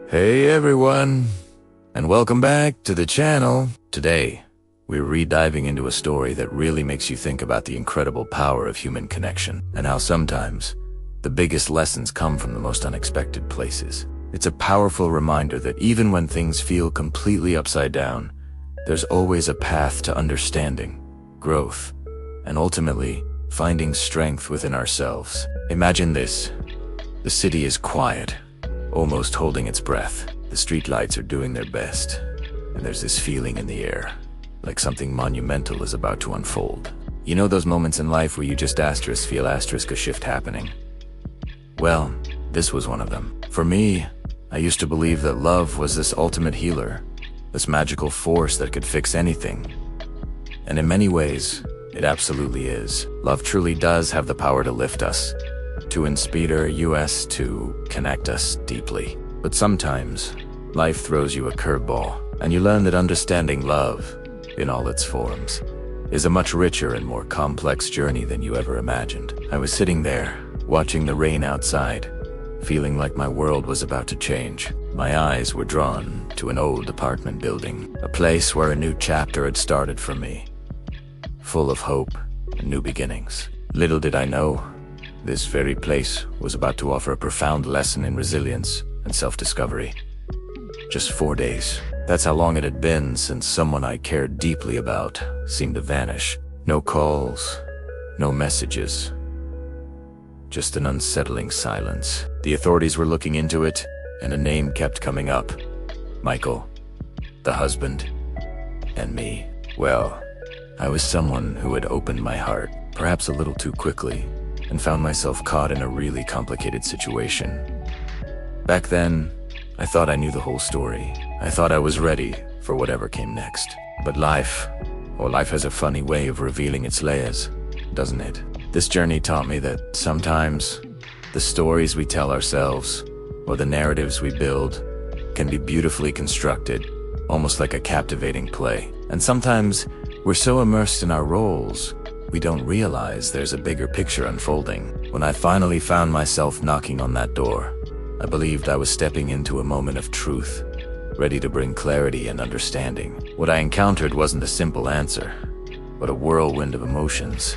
Hey everyone, and welcome back to the channel. Today, we're re-diving into a story that really makes you think about the incredible power of human connection, and how sometimes the biggest lessons come from the most unexpected places. It's a powerful reminder that even when things feel completely upside down, there's always a path to understanding, growth, and ultimately, finding strength within ourselves. Imagine this. The city is quiet, almost holding its breath. The streetlights are doing their best, and there's this feeling in the air, like something monumental is about to unfold. You know those moments in life where you just feel a shift happening? Well, this was one of them. For me, I used to believe that love was this ultimate healer, this magical force that could fix anything. And in many ways, it absolutely is. Love truly does have the power to lift us, to inspire us, to connect us deeply. But sometimes, life throws you a curveball, and you learn that understanding love, in all its forms, is a much richer and more complex journey than you ever imagined. I was sitting there, watching the rain outside, feeling like my world was about to change. My eyes were drawn to an old apartment building, a place where a new chapter had started for me, full of hope and new beginnings. Little did I know, this very place was about to offer a profound lesson in resilience and self-discovery. Just 4 days. That's how long it had been since someone I cared deeply about seemed to vanish. No calls, no messages. Just an unsettling silence. The authorities were looking into it, and a name kept coming up. Michael, the husband, and me. Well, I was someone who had opened my heart, perhaps a little too quickly, and found myself caught in a really complicated situation. Back then, I thought I knew the whole story. I thought I was ready for whatever came next. But life has a funny way of revealing its layers, doesn't it? This journey taught me that sometimes the stories we tell ourselves, or the narratives we build, can be beautifully constructed, almost like a captivating play. And sometimes we're so immersed in our roles, we don't realize there's a bigger picture unfolding. When I finally found myself knocking on that door, I believed I was stepping into a moment of truth, ready to bring clarity and understanding. What I encountered wasn't a simple answer, but a whirlwind of emotions,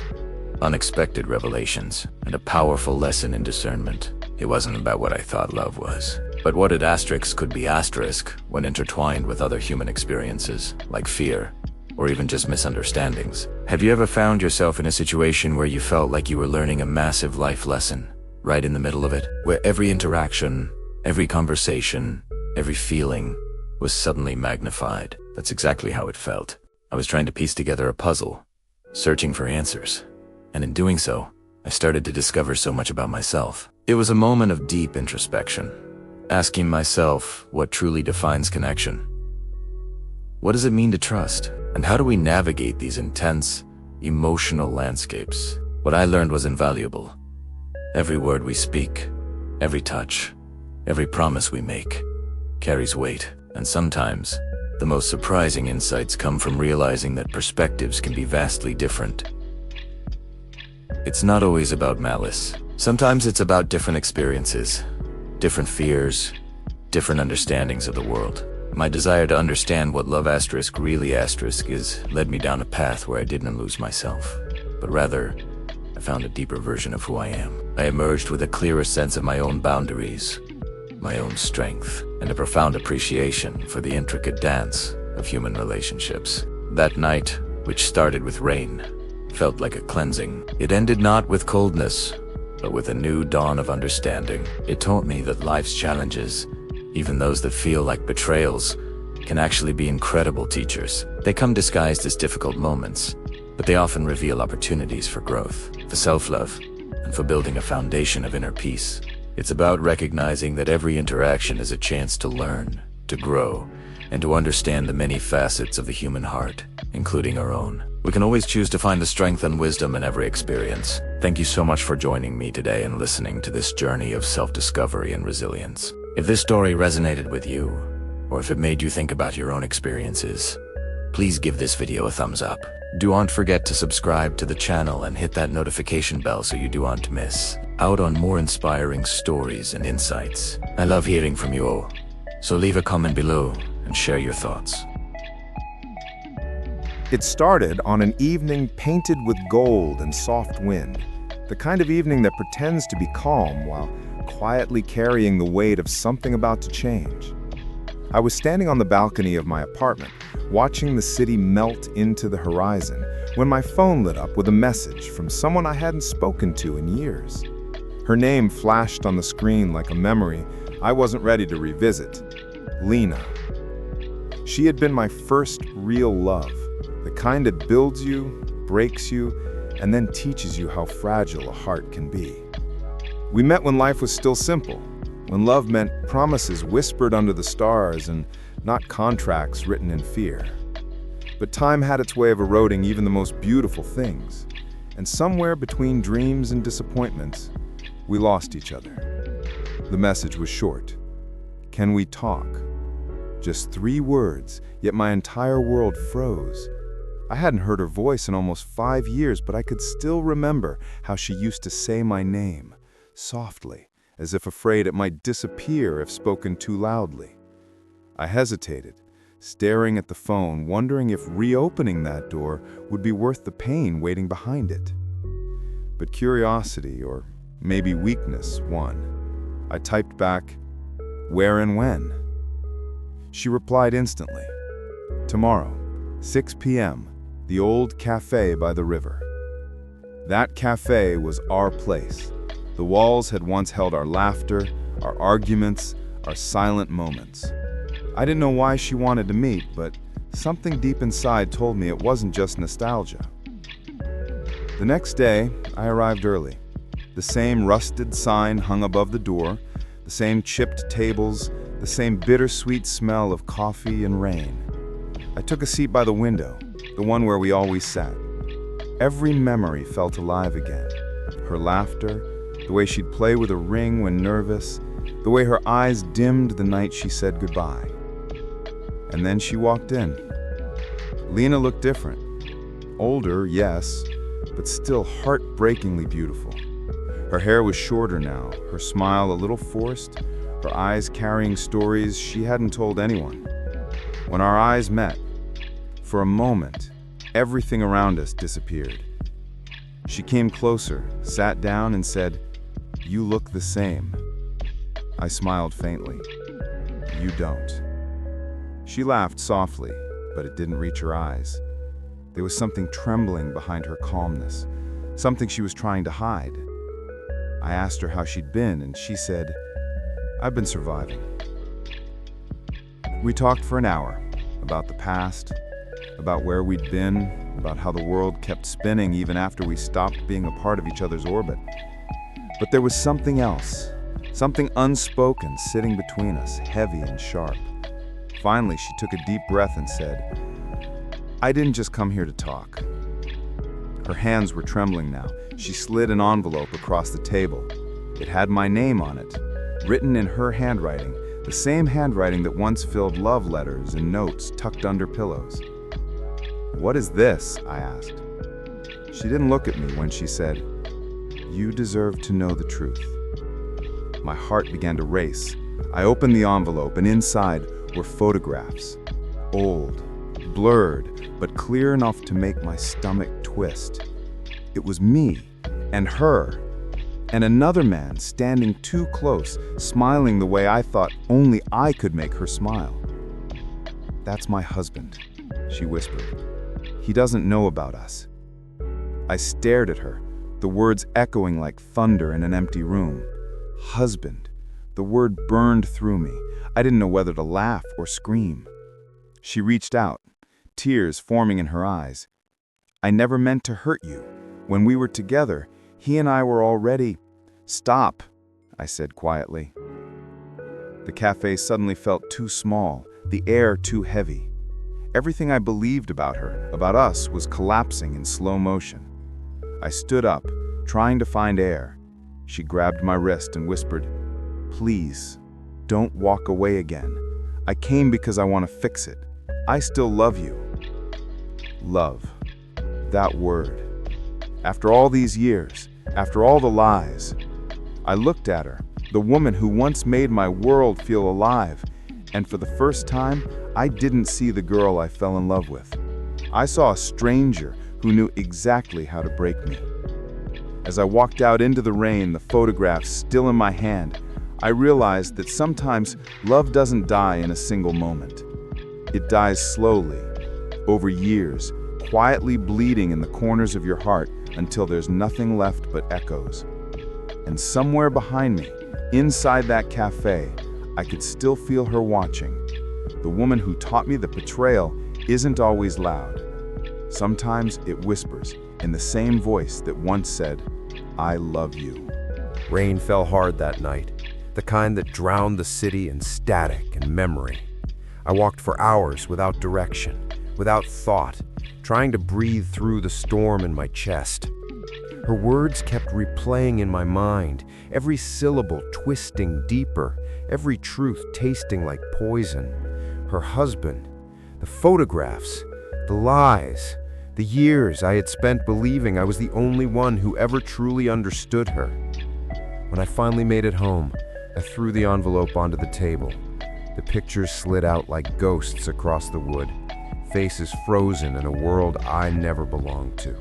unexpected revelations, and a powerful lesson in discernment. It wasn't about what I thought love was, but what it could be when intertwined with other human experiences, like fear, or even just misunderstandings. Have you ever found yourself in a situation where you felt like you were learning a massive life lesson, right in the middle of it, where every interaction, every conversation, every feeling was suddenly magnified? That's exactly how it felt. I was trying to piece together a puzzle, searching for answers, and in doing so, I started to discover so much about myself. It was a moment of deep introspection, asking myself what truly defines connection. What does it mean to trust? And how do we navigate these intense, emotional landscapes? What I learned was invaluable. Every word we speak, every touch, every promise we make, carries weight. And sometimes, the most surprising insights come from realizing that perspectives can be vastly different. It's not always about malice. Sometimes it's about different experiences, different fears, different understandings of the world. My desire to understand what love really is led me down a path where I didn't lose myself, but rather, I found a deeper version of who I am. I emerged with a clearer sense of my own boundaries, my own strength, and a profound appreciation for the intricate dance of human relationships. That night, which started with rain, felt like a cleansing. It ended not with coldness, but with a new dawn of understanding. It taught me that life's challenges, even those that feel like betrayals, can actually be incredible teachers. They come disguised as difficult moments, but they often reveal opportunities for growth, for self-love, and for building a foundation of inner peace. It's about recognizing that every interaction is a chance to learn, to grow, and to understand the many facets of the human heart, including our own. We can always choose to find the strength and wisdom in every experience. Thank you so much for joining me today and listening to this journey of self-discovery and resilience. If this story resonated with you, or if it made you think about your own experiences, please give this video a thumbs up. Do not forget to subscribe to the channel and hit that notification bell so you do not miss out on more inspiring stories and insights. I love hearing from you all. So leave a comment below and share your thoughts. It started on an evening painted with gold and soft wind, the kind of evening that pretends to be calm while quietly carrying the weight of something about to change. I was standing on the balcony of my apartment, watching the city melt into the horizon, when my phone lit up with a message from someone I hadn't spoken to in years. Her name flashed on the screen like a memory I wasn't ready to revisit. Lena. She had been my first real love, the kind that builds you, breaks you, and then teaches you how fragile a heart can be. We met when life was still simple, when love meant promises whispered under the stars and not contracts written in fear. But time had its way of eroding even the most beautiful things, and somewhere between dreams and disappointments, we lost each other. The message was short. Can we talk? Just 3 words, yet my entire world froze. I hadn't heard her voice in almost 5 years, but I could still remember how she used to say my name, softly, as if afraid it might disappear if spoken too loudly. I hesitated, staring at the phone, wondering if reopening that door would be worth the pain waiting behind it. But curiosity, or maybe weakness, won. I typed back, "Where and when?" She replied instantly, "Tomorrow, 6 p.m., the old cafe by the river." That cafe was our place. The walls had once held our laughter, our arguments, our silent moments. I didn't know why she wanted to meet, but something deep inside told me it wasn't just nostalgia. The next day, I arrived early. The same rusted sign hung above the door, the same chipped tables, the same bittersweet smell of coffee and rain. I took a seat by the window, the one where we always sat. Every memory felt alive again. Her laughter, the way she'd play with a ring when nervous, the way her eyes dimmed the night she said goodbye. And then she walked in. Lena looked different. Older, yes, but still heartbreakingly beautiful. Her hair was shorter now, her smile a little forced, her eyes carrying stories she hadn't told anyone. When our eyes met, for a moment, everything around us disappeared. She came closer, sat down, and said, "You look the same." I smiled faintly. "You don't." She laughed softly, but it didn't reach her eyes. There was something trembling behind her calmness, something she was trying to hide. I asked her how she'd been, and she said, "I've been surviving." We talked for an hour, about the past, about where we'd been, about how the world kept spinning even after we stopped being a part of each other's orbit. But there was something else, something unspoken sitting between us, heavy and sharp. Finally, she took a deep breath and said, "I didn't just come here to talk." Her hands were trembling now. She slid an envelope across the table. It had my name on it, written in her handwriting, the same handwriting that once filled love letters and notes tucked under pillows. "What is this?" I asked. She didn't look at me when she said, "You deserve to know the truth." My heart began to race. I opened the envelope, and inside were photographs. Old, blurred, but clear enough to make my stomach twist. It was me, and her, and another man standing too close, smiling the way I thought only I could make her smile. "That's my husband," she whispered. "He doesn't know about us." I stared at her, the words echoing like thunder in an empty room. Husband. The word burned through me. I didn't know whether to laugh or scream. She reached out, tears forming in her eyes. "I never meant to hurt you. When we were together, he and I were already—" "Stop," I said quietly. The cafe suddenly felt too small, the air too heavy. Everything I believed about her, about us, was collapsing in slow motion. I stood up, trying to find air. She grabbed my wrist and whispered, "Please, don't walk away again. I came because I want to fix it. I still love you." Love. That word. After all these years, after all the lies, I looked at her, the woman who once made my world feel alive, And for the first time, I didn't see the girl I fell in love with. I saw a stranger who knew exactly how to break me. As I walked out into the rain, the photograph still in my hand, I realized that sometimes love doesn't die in a single moment. It dies slowly, over years, quietly bleeding in the corners of your heart until there's nothing left but echoes. And somewhere behind me, inside that cafe, I could still feel her watching. The woman who taught me that betrayal isn't always loud. Sometimes it whispers in the same voice that once said, "I love you." Rain fell hard that night, the kind that drowned the city in static and memory. I walked for hours without direction, without thought, trying to breathe through the storm in my chest. Her words kept replaying in my mind, every syllable twisting deeper, every truth tasting like poison. Her husband, the photographs, the lies, the years I had spent believing I was the only one who ever truly understood her. When I finally made it home, I threw the envelope onto the table. The pictures slid out like ghosts across the wood, faces frozen in a world I never belonged to.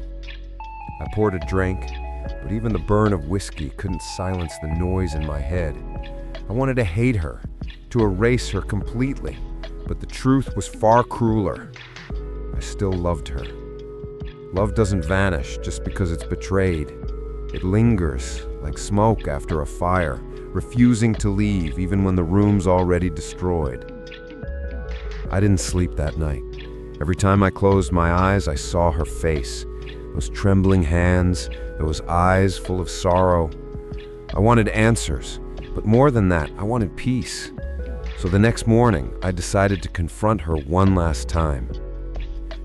I poured a drink, but even the burn of whiskey couldn't silence the noise in my head. I wanted to hate her, to erase her completely, but the truth was far crueler. I still loved her. Love doesn't vanish just because it's betrayed. It lingers like smoke after a fire, refusing to leave even when the room's already destroyed. I didn't sleep that night. Every time I closed my eyes, I saw her face. Those trembling hands, those eyes full of sorrow. I wanted answers, but more than that, I wanted peace. So the next morning, I decided to confront her one last time.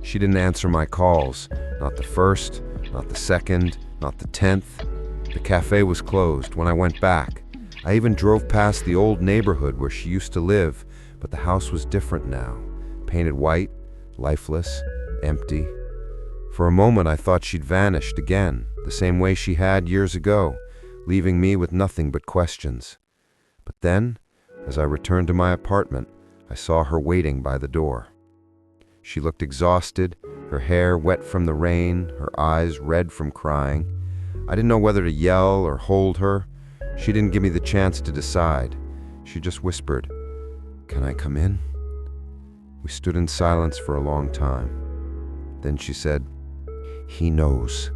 She didn't answer my calls, not the first, not the second, not the 10th. The cafe was closed when I went back. I even drove past the old neighborhood where she used to live, but the house was different now, painted white, lifeless, empty. For a moment I thought she'd vanished again, the same way she had years ago, leaving me with nothing but questions. But then, as I returned to my apartment, I saw her waiting by the door. She looked exhausted, her hair wet from the rain, her eyes red from crying. I didn't know whether to yell or hold her. She didn't give me the chance to decide. She just whispered, "Can I come in?" We stood in silence for a long time. Then she said, "He knows."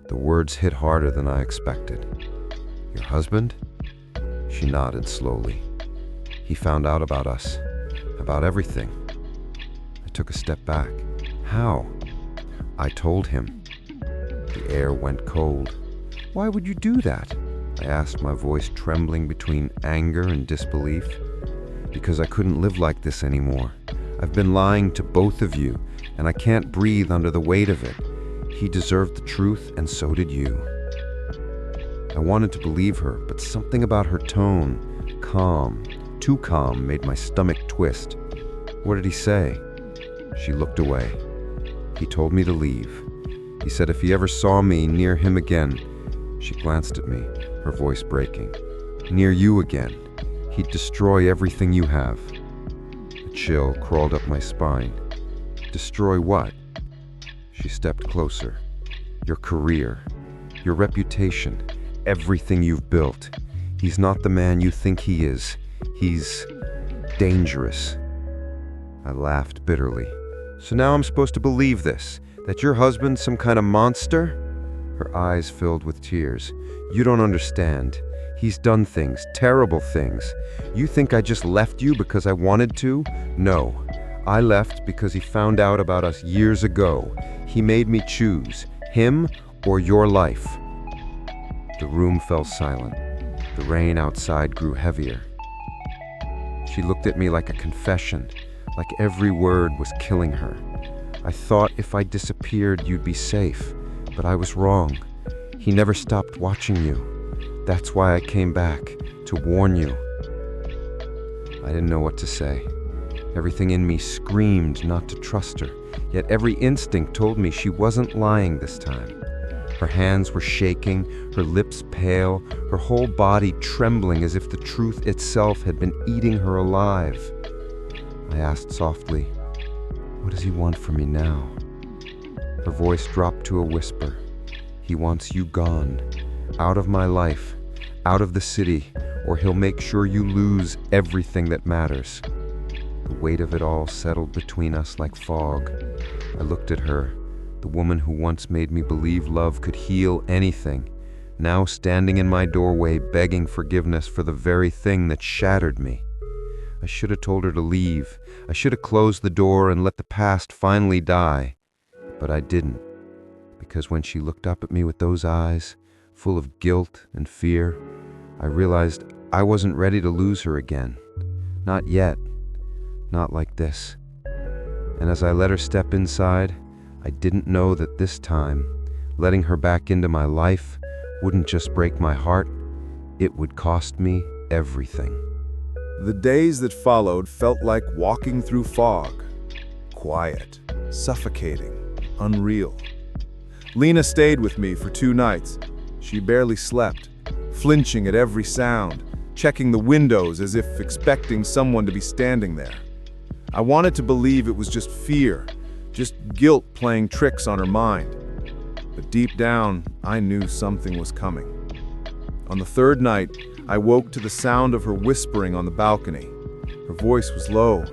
The words hit harder than I expected. "Your husband?" She nodded slowly. "He found out about us, about everything." I took a step back. "How?" "I told him." The air went cold. "Why would you do that?" I asked, my voice trembling between anger and disbelief. "Because I couldn't live like this anymore. I've been lying to both of you, and I can't breathe under the weight of it. He deserved the truth, and so did you." I wanted to believe her, but something about her tone, calm, too calm, made my stomach twist. "What did he say?" She looked away. "He told me to leave. He said if he ever saw me near him again," she glanced at me, her voice breaking, "near you again, he'd destroy everything you have." A chill crawled up my spine. "Destroy what?" She stepped closer. "Your career, your reputation, everything you've built. He's not the man you think he is. He's dangerous." I laughed bitterly. "So now I'm supposed to believe this, that your husband's some kind of monster?" Her eyes filled with tears. "You don't understand. He's done things, terrible things. You think I just left you because I wanted to? No. I left because he found out about us years ago. He made me choose, him or your life." The room fell silent. The rain outside grew heavier. She looked at me like a confession, like every word was killing her. "I thought if I disappeared you'd be safe, but I was wrong. He never stopped watching you. That's why I came back, to warn you." I didn't know what to say. Everything in me screamed not to trust her, yet every instinct told me she wasn't lying this time. Her hands were shaking, her lips pale, her whole body trembling as if the truth itself had been eating her alive. I asked softly, "What does he want from me now?" Her voice dropped to a whisper. "He wants you gone, out of my life, out of the city, or he'll make sure you lose everything that matters." The weight of it all settled between us like fog. I looked at her, the woman who once made me believe love could heal anything, now standing in my doorway begging forgiveness for the very thing that shattered me. I should have told her to leave. I should have closed the door and let the past finally die. But I didn't, because when she looked up at me with those eyes, full of guilt and fear, I realized I wasn't ready to lose her again. Not yet. Not like this. And as I let her step inside, I didn't know that this time, letting her back into my life wouldn't just break my heart, it would cost me everything. The days that followed felt like walking through fog. Quiet, suffocating, unreal. Lena stayed with me for 2 nights. She barely slept, flinching at every sound, checking the windows as if expecting someone to be standing there. I wanted to believe it was just fear, just guilt playing tricks on her mind. But deep down, I knew something was coming. On the 3rd night, I woke to the sound of her whispering on the balcony. Her voice was low,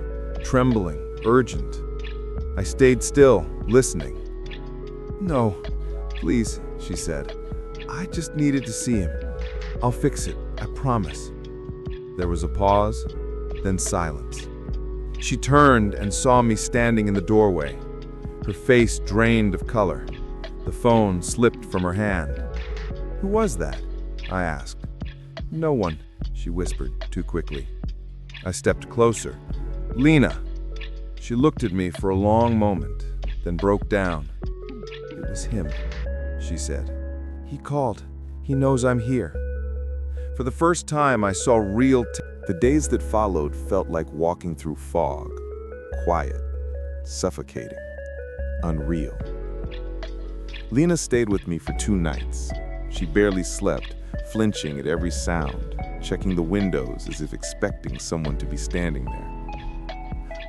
trembling, urgent. I stayed still, listening. "No, please," she said. "I just needed to see him. I'll fix it, I promise." There was a pause, then silence. She turned and saw me standing in the doorway, her face drained of color. The phone slipped from her hand. "Who was that?" I asked. "No one," she whispered too quickly. I stepped closer. "Lena." She looked at me for a long moment, then broke down. "It was him," she said. "He called. He knows I'm here." For the first time, I saw real The days that followed felt like walking through fog. Quiet, suffocating, unreal. Lena stayed with me for 2 nights. She barely slept, flinching at every sound, checking the windows as if expecting someone to be standing there.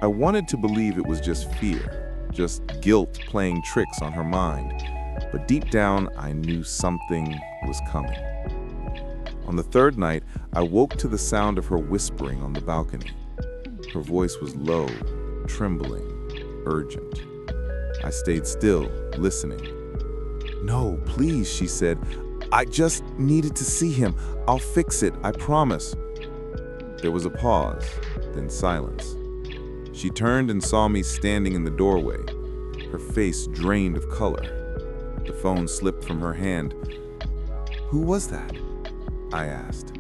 I wanted to believe it was just fear, just guilt playing tricks on her mind, but deep down I knew something was coming. On the 3rd night, I woke to the sound of her whispering on the balcony. Her voice was low, trembling, urgent. I stayed still, listening. "No, please," she said. "I just needed to see him. I'll fix it, I promise." There was a pause, then silence. She turned and saw me standing in the doorway, her face drained of color. The phone slipped from her hand. "Who was that?" I asked.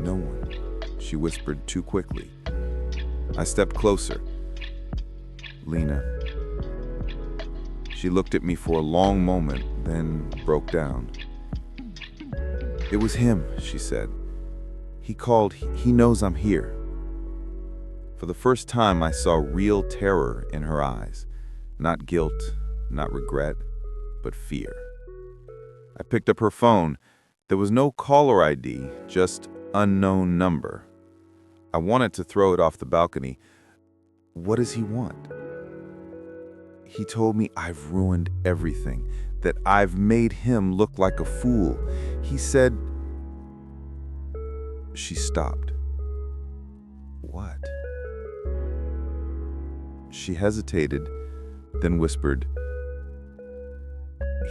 "No one," she whispered too quickly. I stepped closer. "Lena." She looked at me for a long moment, then broke down. "It was him," she said. "He called. He knows I'm here." For the first time, I saw real terror in her eyes. Not guilt, not regret, but fear. I picked up her phone. There was no caller ID, just unknown number. I wanted to throw it off the balcony. "What does he want?" "He told me I've ruined everything, that I've made him look like a fool. He said..." She stopped. "What?" She hesitated, then whispered,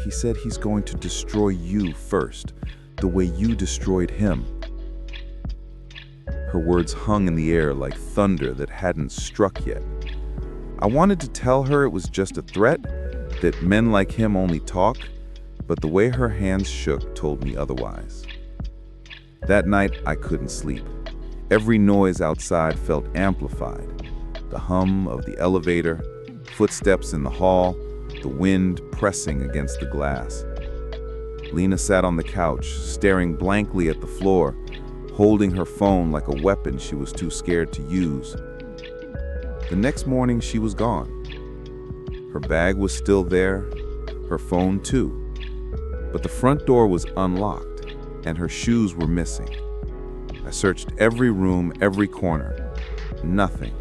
"He said he's going to destroy you first, the way you destroyed him." Her words hung in the air like thunder that hadn't struck yet. I wanted to tell her it was just a threat, that men like him only talk, but the way her hands shook told me otherwise. That night, I couldn't sleep. Every noise outside felt amplified. The hum of the elevator, footsteps in the hall, the wind pressing against the glass. Lena sat on the couch, staring blankly at the floor, holding her phone like a weapon she was too scared to use. The next morning, she was gone. Her bag was still there, her phone too, but the front door was unlocked, and her shoes were missing. I searched every room, every corner. Nothing.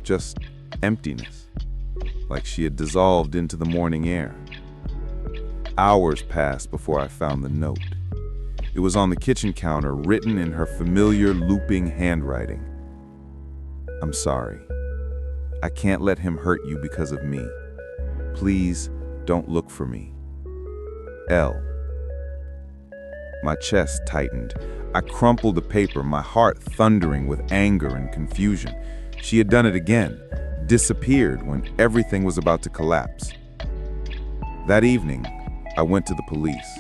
Just emptiness, like she had dissolved into the morning air. Hours passed before I found the note. It was on the kitchen counter, written in her familiar, looping handwriting. "I'm sorry. I can't let him hurt you because of me. Please don't look for me. L." My chest tightened. I crumpled the paper, my heart thundering with anger and confusion. She had done it again, disappeared when everything was about to collapse. That evening, I went to the police.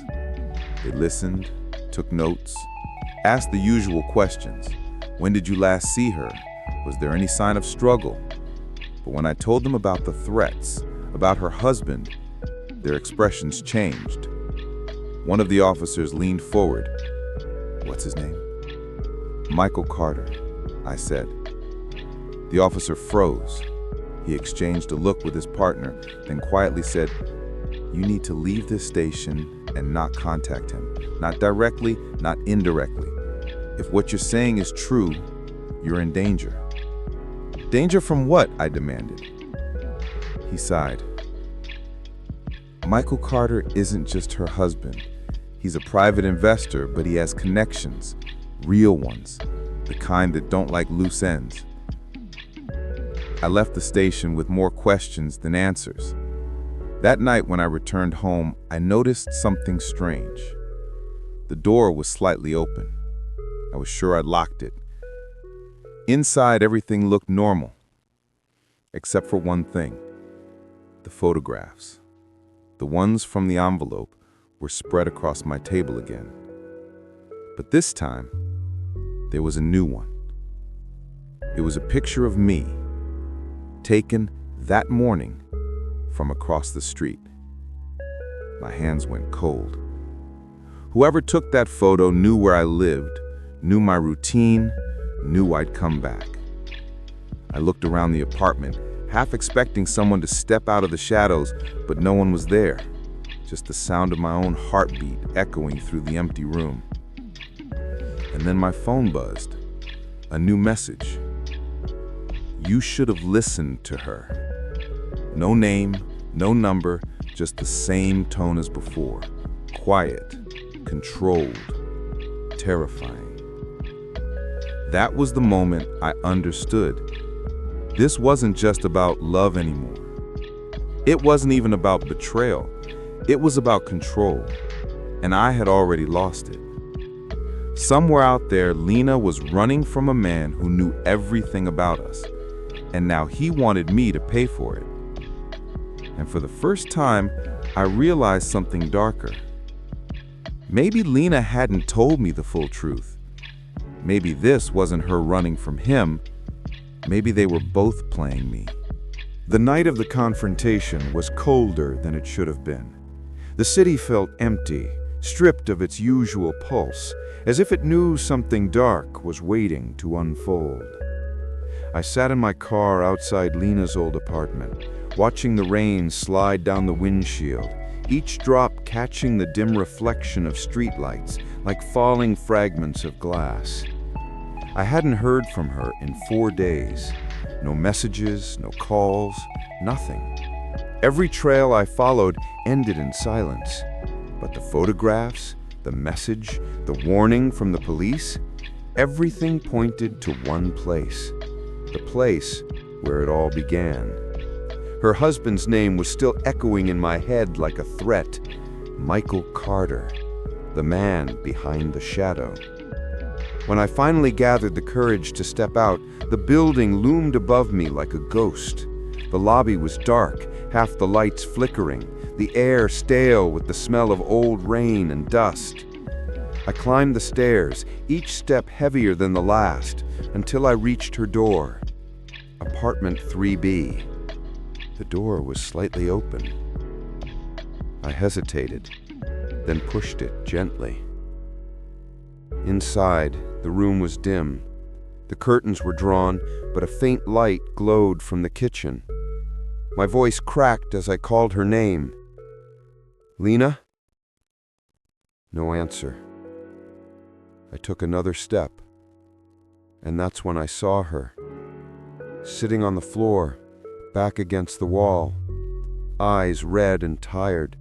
They listened, took notes, asked the usual questions. When did you last see her? Was there any sign of struggle? But when I told them about the threats, about her husband, their expressions changed. One of the officers leaned forward. "What's his name?" "Michael Carter," I said. The officer froze. He exchanged a look with his partner, then quietly said, "You need to leave this station and not contact him. Not directly, not indirectly. If what you're saying is true, you're in danger." "Danger from what?" I demanded. He sighed. "Michael Carter isn't just her husband. He's a private investor, but he has connections, real ones, the kind that don't like loose ends." I left the station with more questions than answers. That night when I returned home, I noticed something strange. The door was slightly open. I was sure I'd locked it. Inside, everything looked normal, except for one thing: the photographs. The ones from the envelope were spread across my table again. But this time, there was a new one. It was a picture of me, taken that morning from across the street. My hands went cold. Whoever took that photo knew where I lived, knew my routine, knew I'd come back. I looked around the apartment, half expecting someone to step out of the shadows, but no one was there. Just the sound of my own heartbeat echoing through the empty room. And then my phone buzzed. A new message. "You should have listened to her." No name, no number, just the same tone as before. Quiet, controlled, terrifying. That was the moment I understood. This wasn't just about love anymore. It wasn't even about betrayal. It was about control, and I had already lost it. Somewhere out there, Lena was running from a man who knew everything about us, and now he wanted me to pay for it. And for the first time, I realized something darker. Maybe Lena hadn't told me the full truth. Maybe this wasn't her running from him. Maybe they were both playing me. The night of the confrontation was colder than it should have been. The city felt empty, stripped of its usual pulse, as if it knew something dark was waiting to unfold. I sat in my car outside Lena's old apartment, watching the rain slide down the windshield, each drop catching the dim reflection of streetlights like falling fragments of glass. I hadn't heard from her in 4 days. No messages, no calls, nothing. Every trail I followed ended in silence. But the photographs, the message, the warning from the police, everything pointed to one place. The place where it all began. Her husband's name was still echoing in my head like a threat. Michael Carter, the man behind the shadow. When I finally gathered the courage to step out, the building loomed above me like a ghost. The lobby was dark, half the lights flickering, the air stale with the smell of old rain and dust. I climbed the stairs, each step heavier than the last, until I reached her door. Apartment 3B. The door was slightly open. I hesitated, then pushed it gently. Inside, the room was dim. The curtains were drawn, but a faint light glowed from the kitchen. My voice cracked as I called her name. "Lena?" No answer. I took another step, and that's when I saw her, sitting on the floor, back against the wall, eyes red and tired.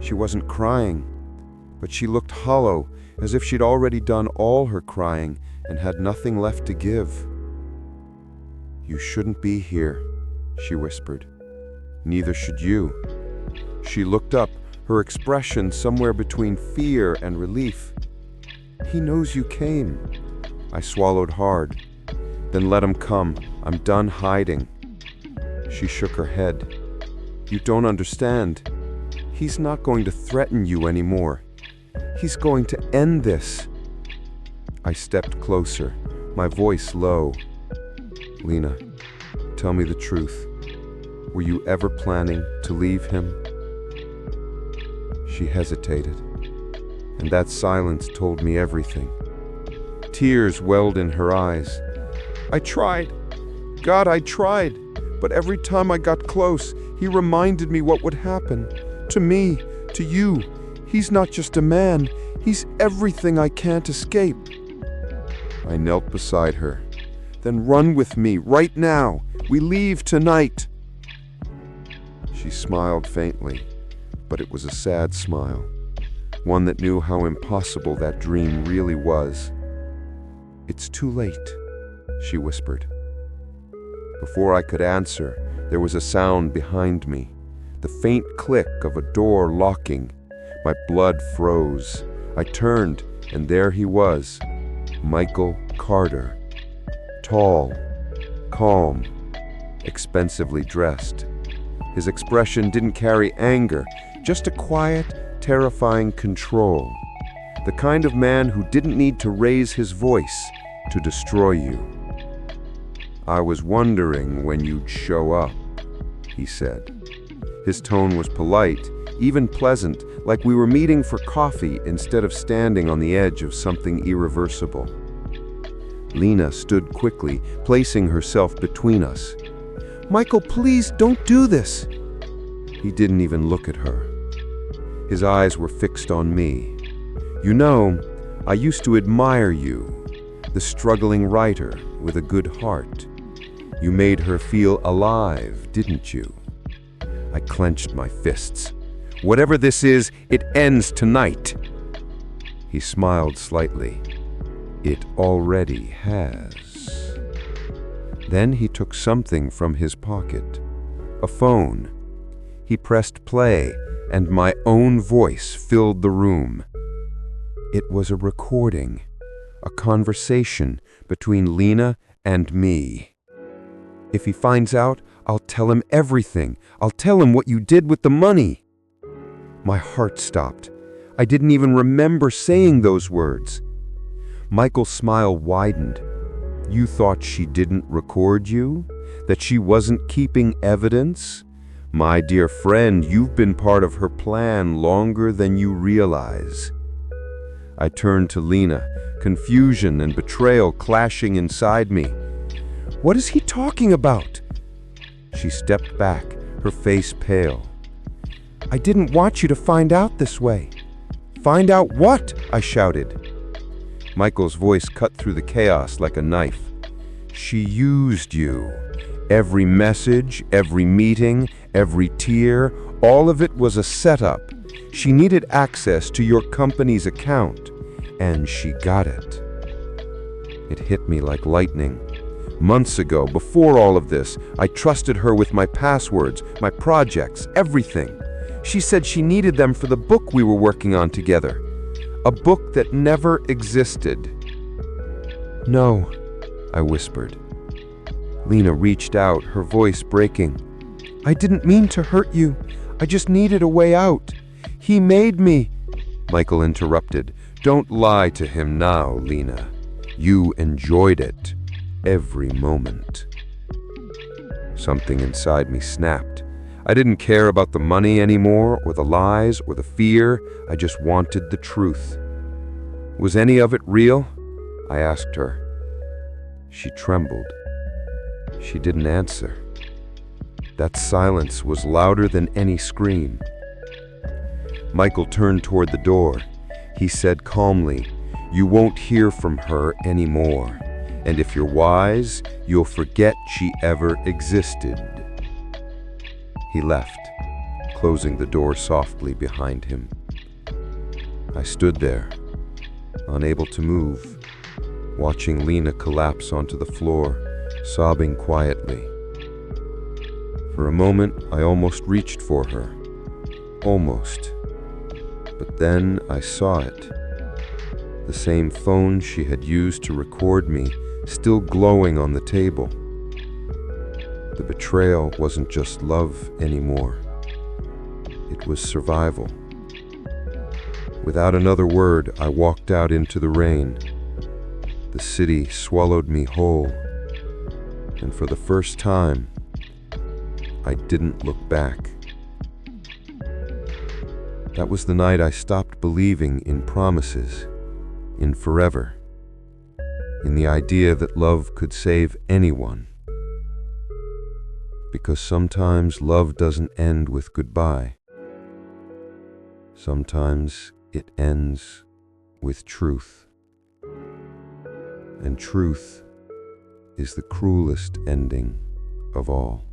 She wasn't crying, but she looked hollow, as if she'd already done all her crying and had nothing left to give. "You shouldn't be here," she whispered. "Neither should you." She looked up, her expression somewhere between fear and relief. "He knows you came." I swallowed hard. "Then let him come. I'm done hiding." She shook her head. "You don't understand. He's not going to threaten you anymore. He's going to end this." I stepped closer, my voice low. "Lena, tell me the truth. Were you ever planning to leave him?" She hesitated, and that silence told me everything. Tears welled in her eyes. "I tried. God, I tried. But every time I got close, he reminded me what would happen. To me, to you. He's not just a man. He's everything I can't escape." I knelt beside her. "Then run with me, right now. We leave tonight." She smiled faintly, but it was a sad smile, one that knew how impossible that dream really was. "It's too late," she whispered. Before I could answer, there was a sound behind me, the faint click of a door locking. My blood froze. I turned, and there he was, Michael Carter. Tall, calm, expensively dressed. His expression didn't carry anger, just a quiet, terrifying control. The kind of man who didn't need to raise his voice to destroy you. "I was wondering when you'd show up," he said. His tone was polite, even pleasant, like we were meeting for coffee instead of standing on the edge of something irreversible. Lena stood quickly, placing herself between us. "Michael, please don't do this." He didn't even look at her. His eyes were fixed on me. "You know, I used to admire you, the struggling writer with a good heart. You made her feel alive, didn't you?" I clenched my fists. "Whatever this is, it ends tonight." He smiled slightly. "It already has." Then he took something from his pocket, a phone. He pressed play, and my own voice filled the room. It was a recording, a conversation between Lena and me. "If he finds out, I'll tell him everything. I'll tell him what you did with the money." My heart stopped. I didn't even remember saying those words. Michael's smile widened. "You thought she didn't record you? That she wasn't keeping evidence? My dear friend, you've been part of her plan longer than you realize." I turned to Lena, confusion and betrayal clashing inside me. "What is he talking about?" She stepped back, her face pale. "I didn't want you to find out this way." "Find out what?" I shouted. Michael's voice cut through the chaos like a knife. "She used you. Every message, every meeting, every tear, all of it was a setup. She needed access to your company's account, and she got it." It hit me like lightning. Months ago, before all of this, I trusted her with my passwords, my projects, everything. She said she needed them for the book we were working on together. A book that never existed. "No," I whispered. Lena reached out, her voice breaking. "I didn't mean to hurt you. I just needed a way out. He made me." Michael interrupted. "Don't lie to him now, Lena. You enjoyed it. Every moment." Something inside me snapped. I didn't care about the money anymore, or the lies, or the fear. I just wanted the truth. "Was any of it real?" I asked her. She trembled. She didn't answer. That silence was louder than any scream. Michael turned toward the door. He said calmly, "You won't hear from her anymore. And if you're wise, you'll forget she ever existed." He left, closing the door softly behind him. I stood there, unable to move, watching Lena collapse onto the floor, sobbing quietly. For a moment, I almost reached for her. Almost. But then I saw it. The same phone she had used to record me, still glowing on the table. The betrayal wasn't just love anymore. It was survival. Without another word, I walked out into the rain. The city swallowed me whole, and for the first time, I didn't look back. That was the night I stopped believing in promises, in forever, in the idea that love could save anyone. Because sometimes love doesn't end with goodbye. Sometimes it ends with truth. And truth is the cruelest ending of all.